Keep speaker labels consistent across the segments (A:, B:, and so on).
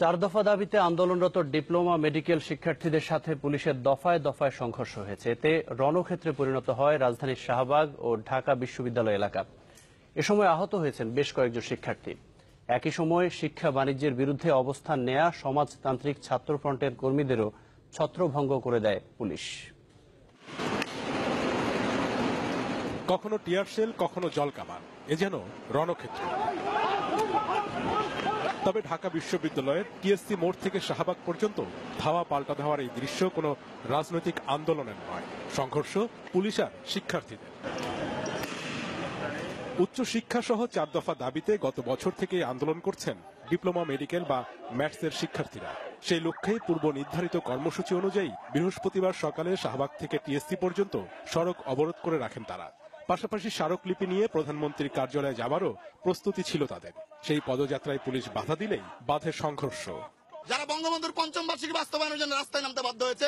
A: চার দফা দাবিতে আন্দোলনরত ডিপ্লোমা মেডিকেল শিক্ষার্থীদের সাথে পুলিশের দফায় দফায় সংঘর্ষ হয়েছে। এতে রণক্ষেত্রে পরিণত হয় রাজধানীর শাহবাগ ও ঢাকা বিশ্ববিদ্যালয় এলাকা। এ সময় আহত হয়েছেন বেশ কয়েকজন শিক্ষার্থী। একই সময় শিক্ষা বাণিজ্যের বিরুদ্ধে অবস্থান নেয়া সমাজতান্ত্রিক ছাত্র ফ্রন্টের কর্মীদেরও ছত্রভঙ্গ করে দেয় পুলিশ।
B: কখনো টিয়ার শেল, কখনো জলকামান, এ যেন রণক্ষেত্র। তবে ঢাকা বিশ্ববিদ্যালয়ের টিএসসি মোড় থেকে শাহবাগ পর্যন্ত ধাওয়া পাল্টা ধাওয়ার এই দৃশ্য কোনো রাজনৈতিক আন্দোলনের নয়, সংঘর্ষ পুলিশ আর শিক্ষার্থীদের। উচ্চশিক্ষা সহ 4 দফা দাবিতে গত বছর থেকে আন্দোলন করছেন ডিপ্লোমা মেডিকেল বা ম্যাথসের শিক্ষার্থীরা। সেই লক্ষ্যে পূর্ব নির্ধারিত কর্মসূচি অনুযায়ী বৃহস্পতিবার সকালে শাহবাগ থেকে টিএসসি পর্যন্ত সড়ক অবরোধ করে রাখেন তারা। পাশাপাশি স্মারকলিপি নিয়ে প্রধানমন্ত্রীর কার্যালয়ে যাবারও প্রস্তুতি ছিল তাদের। সেই পদযাত্রায় পুলিশ বাধা দিলেই বাধে সংঘর্ষ।
C: যারা বঙ্গবন্ধুর ৫ম বার্ষিকী বাস্তবায়নের জন্য রাস্তায় নামতে বাধ্য হয়েছে,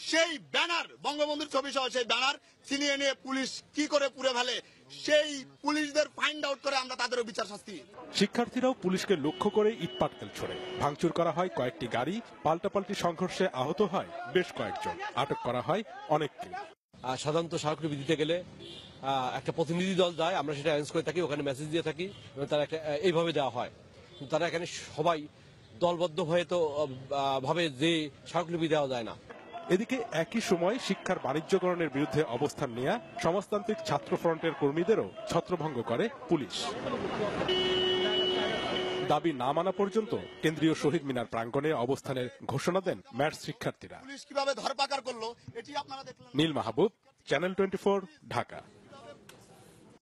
C: সেই ব্যানার, বঙ্গবন্ধুর ছবি সহ সেই ব্যানার ছিনিয়ে নিয়ে পুলিশ কি করে পুড়ে ফেলে, সেই পুলিশদের ফাইন্ড আউট করে আমরা তাদেরও বিচার শাস্তি।
B: শিক্ষার্থীরাও পুলিশকে লক্ষ্য করে ইট পাটকেল ছোড়ে, ভাঙচুর করা হয় কয়েকটি গাড়ি, পাল্টাপাল্টি সংঘর্ষে আহত হয় বেশ কয়েকজন, আটক করা হয় অনেককে।
D: সাধারণত স্মারকলিপি দিতে গেলে একটা প্রতিনিধি দল যায়, আমরা সেটা অ্যারেঞ্জ করে থাকি, ওখানে মেসেজ দিয়ে থাকি এবং তারা একটা এইভাবে দেওয়া হয়। তারা এখানে সবাই দলবদ্ধ হয়ে তো ভাবে যে স্মারকলিপি দেওয়া যায় না।
B: এদিকে একই সময় শিক্ষার বাণিজ্যকরণের বিরুদ্ধে অবস্থান নেয়া সমাজতান্ত্রিক ছাত্র ফ্রন্টের কর্মীদেরও ছত্রভঙ্গ করে পুলিশ। দাবি না মানা পর্যন্ত কেন্দ্রীয় শহীদ মিনার প্রাঙ্গণে অবস্থানের ঘোষণা দেন ম্যাথস শিক্ষার্থীরা।
C: পুলিশ কিভাবে ধরপাকড় করলো এটি আপনারা দেখলেন।
B: নীল মাহবুব, চ্যানেল 24, ঢাকা।